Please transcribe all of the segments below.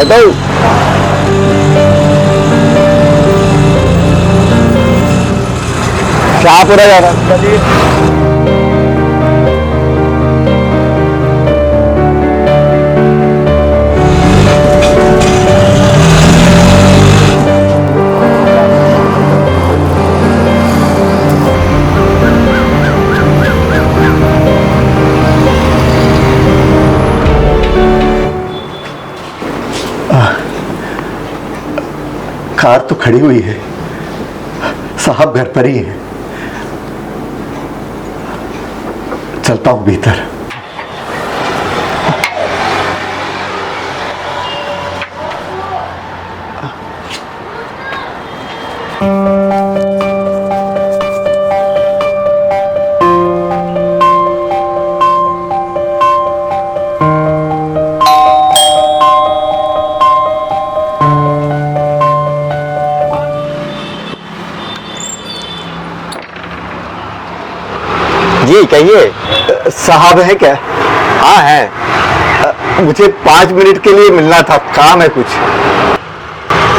हटो। क्या पूरा जा रहा? कार तो खड़ी हुई है, साहब घर पर ही है। चलता हूं भीतर। जी कहिए। साहब है क्या? हाँ है। मुझे 5 मिनट के लिए मिलना था, काम है कुछ।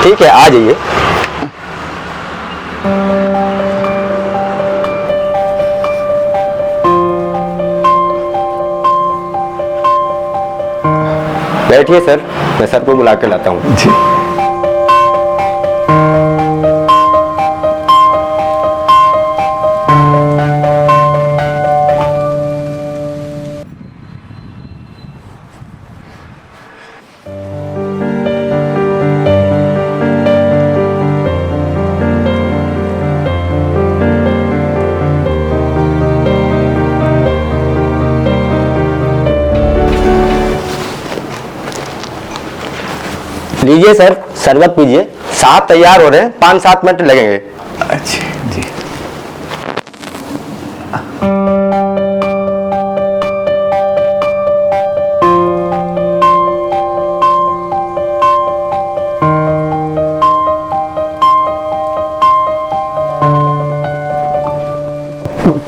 ठीक है, आ जाइए। बैठिए सर, मैं सर को बुला के लाता हूँ। जी। लीजिए सर, शरबत पीजिए। साहब तैयार हो रहे हैं, 5-7 मिनट लगेंगे। अच्छा जी।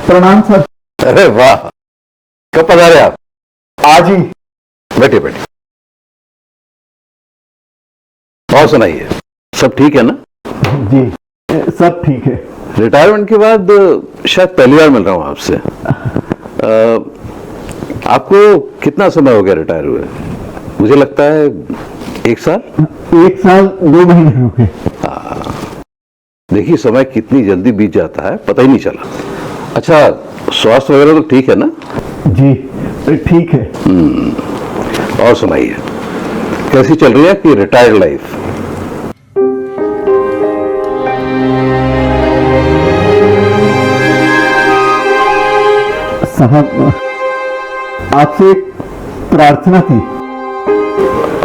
प्रणाम सर। अरे वाह, कब पधारे आप? आज ही। बैठिए बैठिए। और सुनाइए, सब ठीक है ना? जी सब ठीक है। रिटायरमेंट के बाद शायद पहली बार मिल रहा हूं आपसे। आपको कितना समय हो गया रिटायर हुए? मुझे लगता है 1 साल। 1 साल 2 महीने हो गए। देखिए, समय कितनी जल्दी बीत जाता है, पता ही नहीं चला। अच्छा, स्वास्थ्य वगैरह तो ठीक है ना? जी ठीक है। और सुनाइए, कैसी चल रही है कि रिटायर्ड लाइफ? साहब, आपसे एक प्रार्थना थी।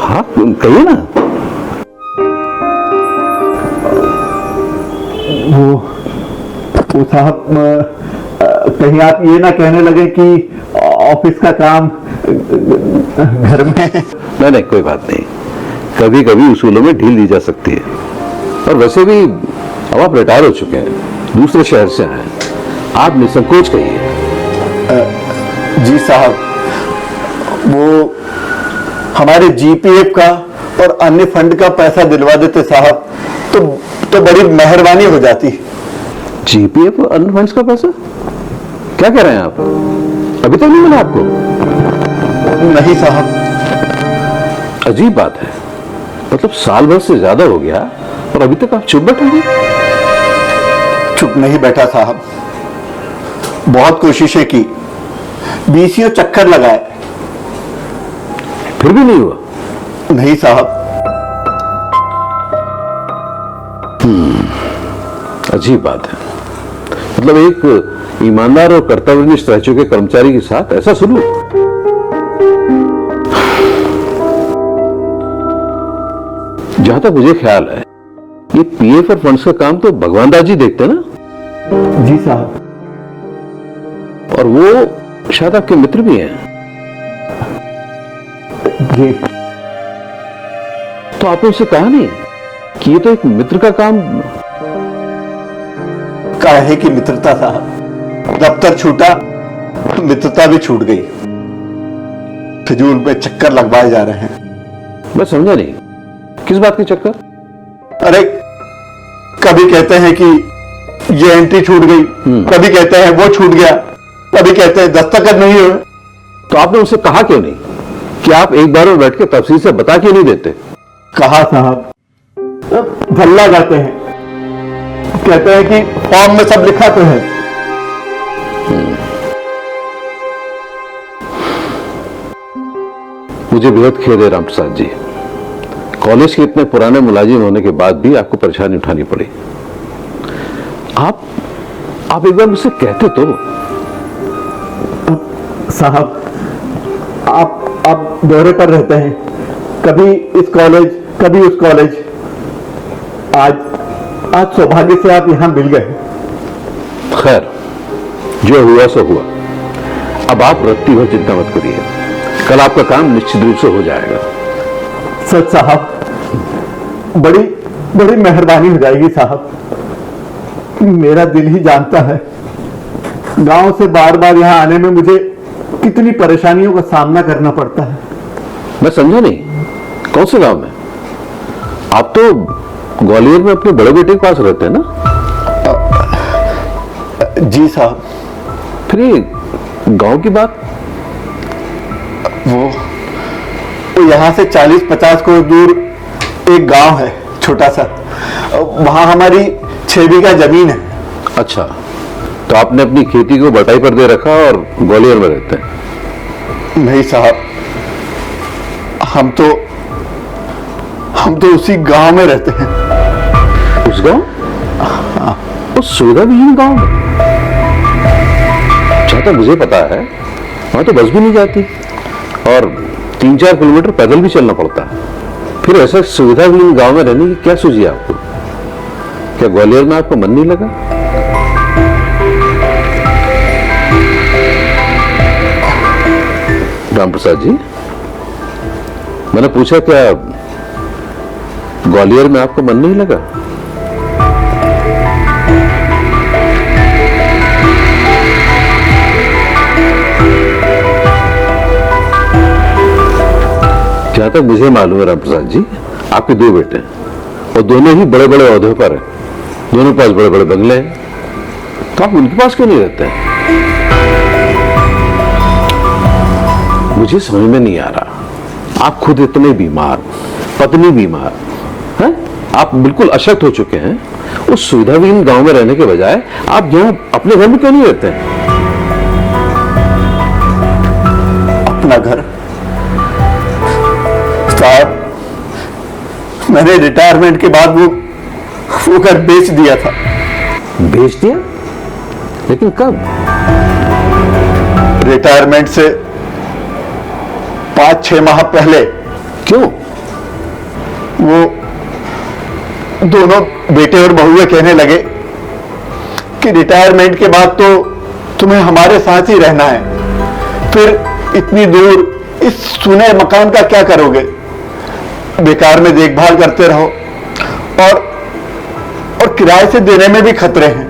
हाँ कहिए ना। वो साहब, कहीं आप ये ना कहने लगे कि ऑफिस का काम घर में। नहीं नहीं, कोई बात नहीं। कभी कभी उसूलों में ढील दी जा सकती है। और वैसे भी अब आप रिटायर हो चुके हैं, दूसरे शहर से आए हैं, आप निसंकोच कहिए। जी साहब, वो हमारे जीपीएफ का और अन्य फंड का पैसा दिलवा देते साहब, तो बड़ी मेहरबानी हो जाती। जीपीएफ और अन्य फंड्स का पैसा? क्या कह रहे हैं आप? अभी तक नहीं मिला आपको? नहीं साहब। अजीब बात है, मतलब साल भर से ज्यादा हो गया और अभी तक आप चुप बैठे हैं। चुप नहीं बैठा साहब, बहुत कोशिशें की, 20 चक्कर लगाए, फिर भी नहीं हुआ? नहीं साहब। अजीब बात है, मतलब एक ईमानदार और कर्तव्यनिष्ठ रह चुके कर्मचारी के साथ ऐसा सलूक। जहां तक मुझे ख्याल है, ये पीएफ और फंड्स का काम तो भगवान दास जी देखते हैं ना? जी साहब। और वो शायद आपके मित्र भी हैं। जी। तो आपने उससे कहा नहीं कि ये तो एक मित्र का काम? काहे की मित्रता साहब, दफ्तर छूटा तो मित्रता भी छूट गई। फिजूल में चक्कर लगवाए जा रहे हैं। मैं समझा नहीं, किस बात के चक्कर? अरे कभी कहते हैं कि ये एंट्री छूट गई, कभी कहते हैं वो छूट गया, कभी कहते हैं दस्तखत नहीं हुए। तो आपने उनसे कहा क्यों नहीं कि आप एक बार और बैठ के तफसील से बता क्यों नहीं देते? कहा साहब, धल्ला गाते हैं, कहते हैं कि फॉर्म में सब लिखा तो है। मुझे बेहद खेद है राम प्रसाद जी, कॉलेज के इतने पुराने मुलाजिम होने के बाद भी आपको परेशानी उठानी पड़ी। आप एक बार मुझसे कहते तो। साहब आप दौरे पर रहते हैं, कभी इस कॉलेज कभी उस कॉलेज। आज सौभाग्य से आप यहां मिल गए। खैर, जो हुआ सो हुआ। अब आप रत्ती भर चिंता मत करिए, कल आपका काम निश्चित रूप से हो जाएगा। सच साहब, बड़ी मेहरबानी हो जाएगी साहब। मेरा दिल ही जानता है, गांव से बार बार यहां आने में मुझे कितनी परेशानियों का सामना करना पड़ता है। मैं समझा नहीं, कौन से गांव में? आप तो ग्वालियर में अपने बड़े बेटे के पास रहते हैं ना? जी साहब। फिर ये गांव की बात? वो यहां से 40-50 कोस दूर एक गांव है, छोटा सा। वहां हमारी 6 बीघा जमीन है। अच्छा, तो आपने अपनी खेती को बटाई पर दे रखा और ग्वालियर में रहते हैं? नहीं साहब, हम तो उसी गांव में रहते हैं। उस गांव? उस सुविधाविहीन गांव में? जहां तक मुझे पता है वहां तो बस भी नहीं जाती और 3-4 किलोमीटर पैदल भी चलना पड़ता है। फिर ऐसा सुविधाविहीन गांव में रहने की क्या सूझी आपको? क्या ग्वालियर में आपको मन नहीं लगा? राम प्रसाद जी, मैंने पूछा क्या ग्वालियर में आपको मन नहीं लगा? जहां तक मुझे मालूम है राम प्रसाद जी, आपके 2 बेटे हैं और दोनों ही बड़े बड़े ओहदे पर हैं, दोनों के पास बड़े बड़े बंगले हैं, तो आप उनके पास क्यों नहीं रहते हैं? मुझे समझ में नहीं आ रहा, आप खुद इतने बीमार, पत्नी बीमार हैं, आप बिल्कुल अशक्त हो चुके हैं, उस सुविधाविहीन गांव में रहने के बजाय आप यहां अपने घर में क्यों नहीं रहते हैं? अपना घर साहब, मैंने रिटायरमेंट के बाद वो घर बेच दिया था। बेच दिया? लेकिन कब? रिटायरमेंट से 5-6 माह पहले। क्यों? वो दोनों बेटे और बहुएं कहने लगे कि रिटायरमेंट के बाद तो तुम्हें हमारे साथ ही रहना है, फिर इतनी दूर इस सुने मकान का क्या करोगे? बेकार में देखभाल करते रहो और किराए से देने में भी खतरे हैं।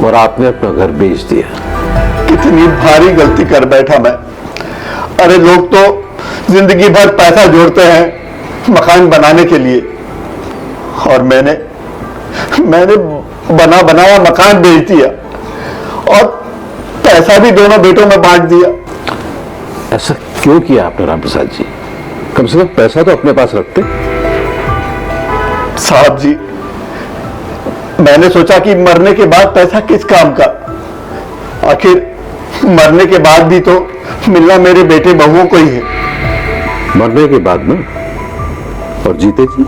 और आपने अपना घर बेच दिया? कितनी भारी गलती कर बैठा मैं। अरे लोग तो जिंदगी भर पैसा जोड़ते हैं मकान बनाने के लिए, और मैंने बना बनाया मकान बेच दिया और पैसा भी दोनों बेटों में बांट दिया। ऐसा क्यों किया आपने राम प्रसाद जी? कम से कम पैसा तो अपने पास रखते। साहब जी, मैंने सोचा कि मरने के बाद पैसा किस काम का, आखिर मरने के बाद भी तो मिलना मेरे बेटे बहुओं को ही है। मरने के बाद ना? और जीते जी?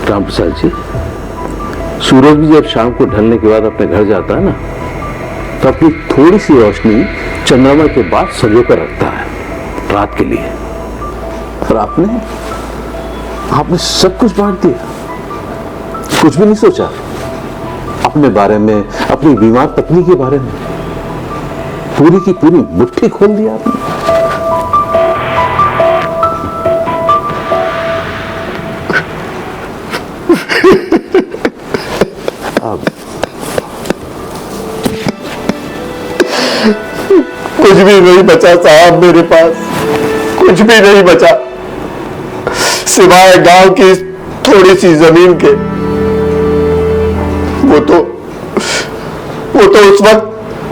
राम प्रसाद जी, सूरज भी जब शाम को ढलने के बाद अपने घर जाता है ना, तो अपनी थोड़ी सी रोशनी चंद्रमा के बाद संजो कर रखता है रात के लिए। और आपने सब कुछ बांट दिया, कुछ भी नहीं सोचा अपने बारे में, अपनी बीमार पत्नी के बारे में। पूरी की पूरी मुट्ठी खोल दिया आपने। कुछ भी नहीं बचा साहब, मेरे पास कुछ भी नहीं बचा। सिवाय गांव की थोड़ी सी जमीन के। वो तो उस वक्त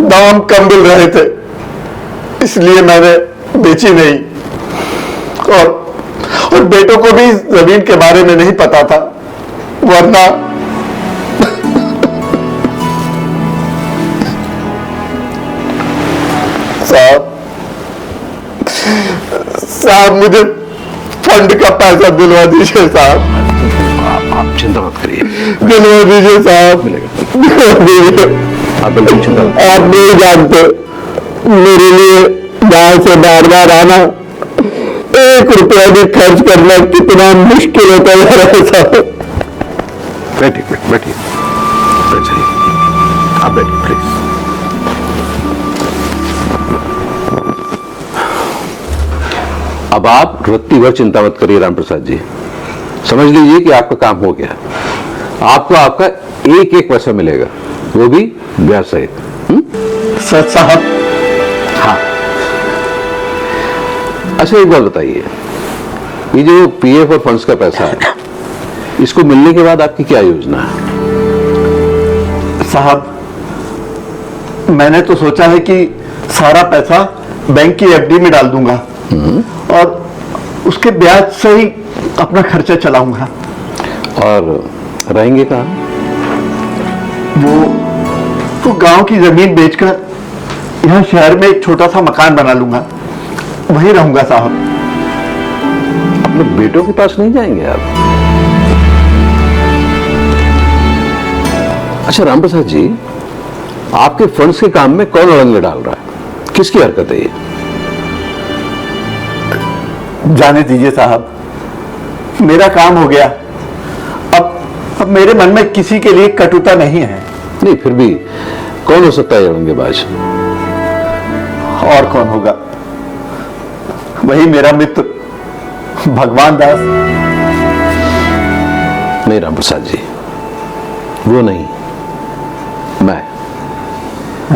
दाम कम मिल रहे थे, इसलिए मैंने बेची नहीं। और बेटों को भी जमीन के बारे में नहीं पता था, वरना साहब मुझे फंड का पैसा दिलवा दीजिए साहब। आप चिंता मत करिए, दिलवा दीजिए साहब। आप बिल्कुल चिंता मत करिए। आप नहीं जानते मेरे लिए गांव से बार बार आना, 1 रुपया भी खर्च करना कितना मुश्किल होता जा रहा है साहब। बैठिए बैठिए, आप बैठिए प्लीज। अब आप रत्ती भर चिंता मत करिए राम प्रसाद जी, समझ लीजिए कि आपका काम हो गया। आपको आपका एक एक पैसा मिलेगा, वो भी ब्याज सहित। सच साहब? हाँ। अच्छा एक बात बताइए, ये जो पीएफ और फंड्स का पैसा है, इसको मिलने के बाद आपकी क्या योजना है? साहब मैंने तो सोचा है कि सारा पैसा बैंक की एफडी में डाल दूंगा और उसके ब्याज से ही अपना खर्चा चलाऊंगा। और रहेंगे कहाँ? वो गांव की जमीन बेचकर यहाँ शहर में एक छोटा सा मकान बना लूंगा, वहीं रहूंगा साहब। अपने बेटों के पास नहीं जाएंगे आप? अच्छा राम प्रसाद जी, आपके फंड्स के काम में कौन अड़ंगे डाल रहा है? किसकी हरकत है ये? जाने दीजिए साहब, मेरा काम हो गया। अब मेरे मन में किसी के लिए कटुता नहीं है। नहीं, फिर भी कौन हो सकता है अड़ंगेबाज? और कौन होगा? वही मेरा मित्र भगवान दास। नहीं राम प्रसाद जी, वो नहीं,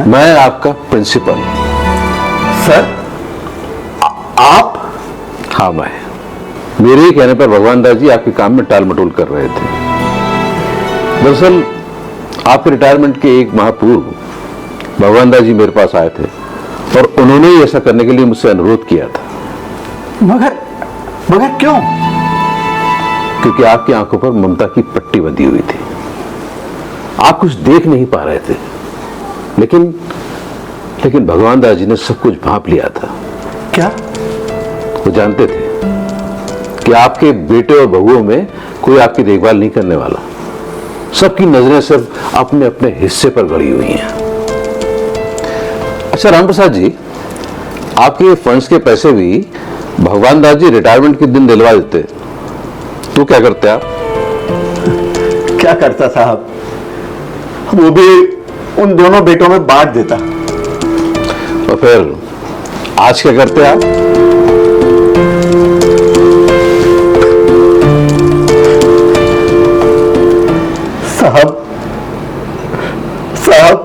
मैं आपका प्रिंसिपल। सर आप? हाँ मैं। मेरे ही कहने पर भगवान दास जी आपके काम में टाल मटोल कर रहे थे। दरअसल आपके रिटायरमेंट के 1 माह पूर्व भगवान दास जी मेरे पास आए थे और उन्होंने ही ऐसा करने के लिए मुझसे अनुरोध किया था। मगर क्यों? क्योंकि आपकी आंखों पर ममता की पट्टी बंधी हुई थी, आप कुछ देख नहीं पा रहे थे, लेकिन भगवान दास जी ने सब कुछ भांप लिया था। क्या? वो जानते थे कि आपके बेटे और बहुओं में कोई आपकी देखभाल नहीं करने वाला। सबकी नजरें सिर्फ अपने अपने हिस्से पर गड़ी हुई हैं। अच्छा राम प्रसाद जी, आपके फंड्स के पैसे भी भगवान दास जी रिटायरमेंट के दिन दिलवा देते, तो क्या करते आप? क्या करता साहब, वो भी उन दोनों बेटों में बांट देता। और फिर आज क्या करते आप? साहब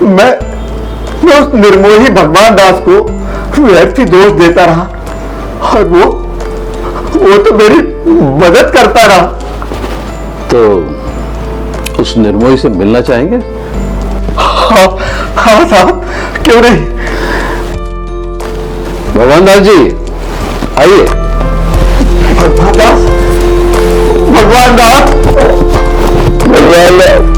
मैं उस निर्मोही भगवान दास को व्यर्थ ही दोष देता रहा और वो तो मेरी मदद करता रहा। तो उस निर्मोही से मिलना चाहेंगे? हाँ साहब, क्यों नहीं। भगवान दास जी आइए। भगवान दास, भगवान दास, भगवान दास।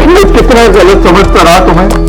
मैं कितना गलत समझता रहा तुम्हें।